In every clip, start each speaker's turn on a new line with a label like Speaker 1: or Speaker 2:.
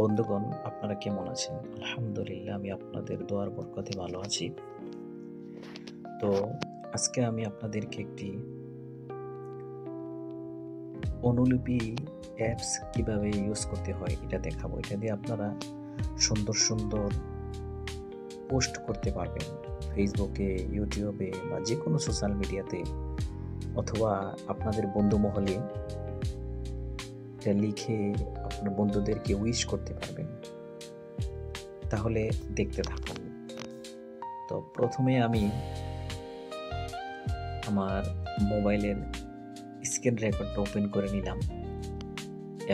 Speaker 1: বন্ধুগণ, আপনারা কেমন আছেন? আলহামদুলিল্লাহ, আমি আপনাদের দোয়ার বরকতে ভালো আছি। তো আজকে আমি আপনাদেরকে একটি অনুলিপি অ্যাপস কিভাবে ইউজ করতে হয় এটা দেখাবো। এটা দিয়ে আপনারা সুন্দর সুন্দর পোস্ট করতে পারবেন ফেসবুকে, ইউটিউবে বা যে কোনো সোশ্যাল মিডিয়াতে, অথবা আপনাদের বন্ধু মহলে এটা লিখে আপনার বন্ধুদেরকে উইশ করতে পারবেন। তাহলে দেখতে থাকুন। তো প্রথমে আমি আমার মোবাইলের স্ক্রিন রেকর্ডটা ওপেন করে নিলাম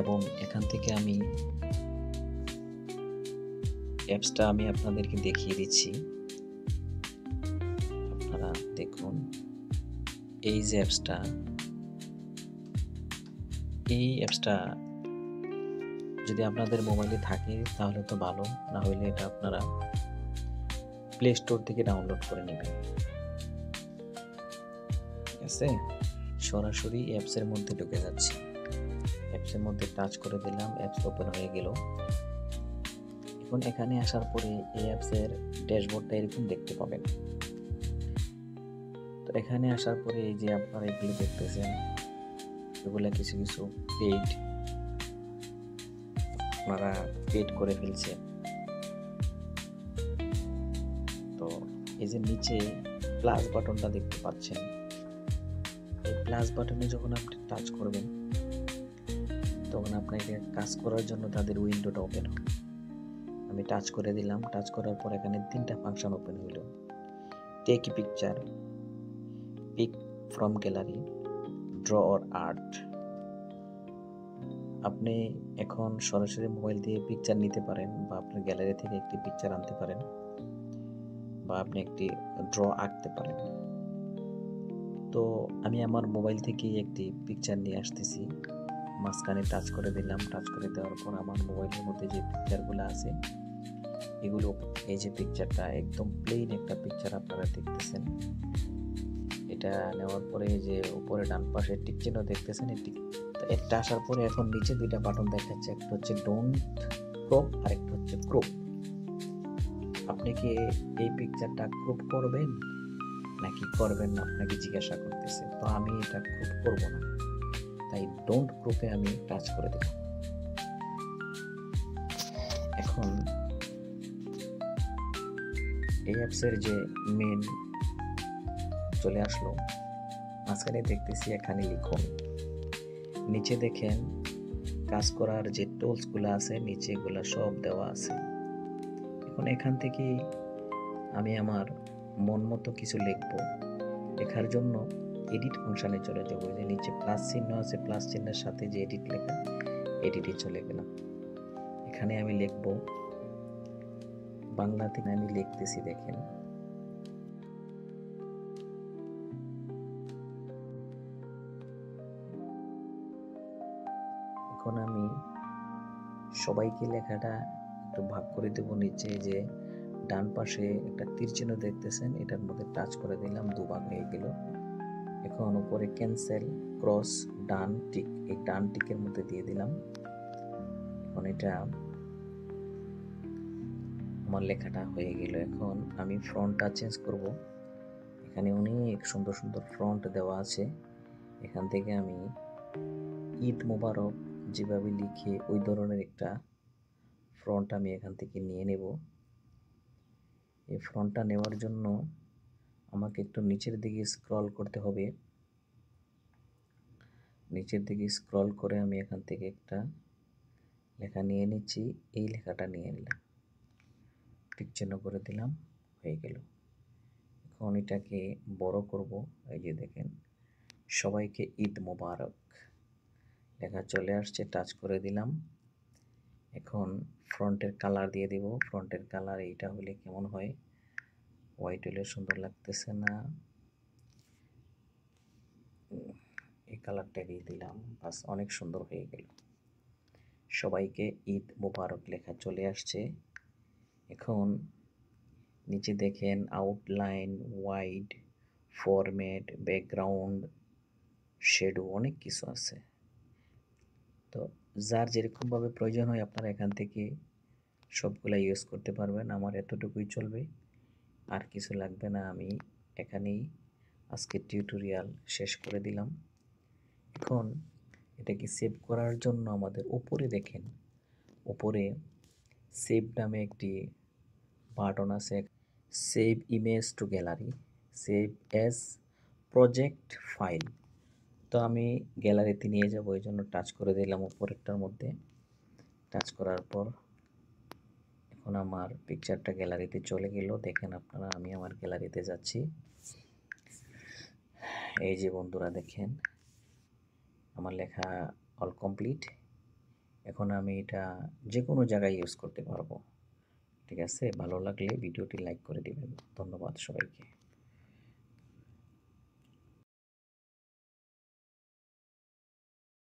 Speaker 1: এবং এখান থেকে আমি অ্যাপসটা আপনাদেরকে দেখিয়ে দিচ্ছি। আপনারা দেখুন, এই যে এই অ্যাপসটা যদি আপনাদের মোবাইলে থাকে তাহলে তো ভালো, না হলে এটা আপনারা প্লে স্টোর থেকে ডাউনলোড করে নেবেন। ঠিক আছে, সরাসরি অ্যাপসের মধ্যে ঢুকে যাচ্ছি। অ্যাপসের মধ্যে টাচ করে দিলাম, অ্যাপস ওপেন হয়ে গেল। এখন এখানে আসার পরে এই অ্যাপসের ড্যাশবোর্ডটা এরকম দেখতে পাবেন। তো এখানে আসার পরে এই যে আপনারা এগুলো দেখতেছেন, এগুলো কিছু কিছু পেইড, আপনারা পেইড করে ফেলছে। তো এই যে নিচে প্লাস বাটনটা দেখতে পাচ্ছেন, এই প্লাস বাটনে যখন আপনি টাচ করবেন তখন আপনাকে কাজ করার জন্য তাদের উইন্ডোটা ওপেন হবে। আমি টাচ করে দিলাম। টাচ করার পর এখানে 3টা ফাংশন ওপেন হইল: take picture, pick from gallery, draw or art. আপনি এখন সরাসরি মোবাইল দিয়ে পিকচার নিতে পারেন, বা আপনার গ্যালারি থেকে একটি পিকচার আনতে পারেন, বা আপনি একটি ড্র আঁকতে পারেন। তো আমি আমার মোবাইল থেকে একটি পিকচার নিয়ে আসতেছি। মাঝখানে টাচ করে দিলাম। টাচ করে দেওয়ার পর আমার মোবাইলের মধ্যে যে পিকচারগুলো আছে এগুলো, এই যে পিকচারটা একদম প্লেন একটা পিকচার আপনারা দেখতেছেন। এটা নেওয়ার পরে যে উপরে ডান পাশে টিক চিহ্ন দেখতেছেন, এটা আসার পরে এখন নিচে 2টা বাটন দেখাচ্ছে, একটা হচ্ছে ডোন্ট ক্রপ আর একটা হচ্ছে ক্রপ। আপনি কি এই পিকচারটা ক্রপ করবেন নাকি করবেন না আপনাকে জিজ্ঞাসা করতেছে। তো আমি এটা ক্রপ করব না, তাই ডোন্ট ক্রপে আমি টাচ করে দেব। এখন এই অ্যাপসের যে মেন চলে আসলো, মাঝখানে দেখতেছি এখানে লিখুন। নিচে দেখেন কাজ করার যে টুলসগুলো আছে, নিচে এগুলো সব দেওয়া আছে। এখন এখান থেকে আমি আমার মন মতো কিছু লিখব। লেখার জন্য এডিট ফাংশনে চলে যাব। যে নিচে প্লাস চিহ্ন আছে, প্লাস চিহ্নের সাথে যে এডিট লেখা, এডিটে চলে গেলাম। এখানে আমি লিখব বাংলাতে। আমি লিখতেছি, দেখেন। এখন আমি সবাইকে লেখাটা একটু ভাগ করে দেব। নিচে যে ডান পাশে একটা তীর চিহ্ন দেখতেছেন, এটার মধ্যে টাচ করে দিলাম, 2 ভাগ হয়ে গেল। এখন উপরে ক্যান্সেল, ক্রস, ডান টিক, এই ডান টিকের মধ্যে দিয়ে দিলাম। এখন এটা আমার লেখাটা হয়ে গেল। এখন আমি ফ্রন্টটা চেঞ্জ করব। এখানে অনেক সুন্দর সুন্দর ফ্রন্ট দেওয়া আছে। এখান থেকে আমি ঈদ মোবারক যেভাবে লিখে ওই ধরনের একটা ফ্রন্ট আমি এখান থেকে নিয়ে নেব। এই ফ্রন্টটা নেওয়ার জন্য আমাকে একটু নিচের দিকে স্ক্রল করতে হবে। নিচের দিকে স্ক্রল করে আমি এখান থেকে একটা লেখা নিয়ে নিচ্ছি। এই লেখাটা নিয়ে নিলাম, টিক চিহ্ন করে দিলাম, হয়ে গেল। এখন এটাকে বড় করব। এই যে দেখেন, সবাইকে ঈদ মোবারক লেখা চলে আসছে, টাচ করে দিলাম। এখন ফ্রন্টের কালার দিয়ে দিব। ফ্রন্টের কালার এইটা হলে কেমন হয়? হোয়াইট হলে সুন্দর লাগতেছে না, এই কালারটা দিয়ে দিলাম, বাস, অনেক সুন্দর হয়ে গেল। সবাইকে ঈদ মোবারক লেখা চলে আসছে। এখন নিচে দেখেন outline, wide, format, background, shadow, অনেক কিছু আছে। তো যার যেরকমভাবে প্রয়োজন হয় আপনারা এখান থেকে সবগুলা ইউজ করতে পারবেন। আমার এতটুকুই চলবে, আর কিছু লাগবে না। আমি এখানেই আজকের টিউটোরিয়াল শেষ করে দিলাম। এখন এটাকে সেভ করার জন্য আমাদের উপরে দেখেন, উপরে সেভ নামে একটি বাটন আছে। Save image to gallery, save as project file. তো আমি গ্যালারিতে নিয়ে যাব, এই জন্য টাচ করে দিলাম উপরেরটার মধ্যে। টাচ করার পর এখন আমার পিকচারটা গ্যালারিতে চলে গেল। দেখেন আপনারা, আমি আমার গ্যালারিতে যাচ্ছি। এই যে বন্ধুরা দেখেন, আমার লেখা অল কমপ্লিট। এখন আমি এটা যে কোনো জায়গায় ইউজ করতে পারবো। ঠিক আছে, ভালো লাগলে ভিডিওটি লাইক করে দিবেন। ধন্যবাদ সবাইকে।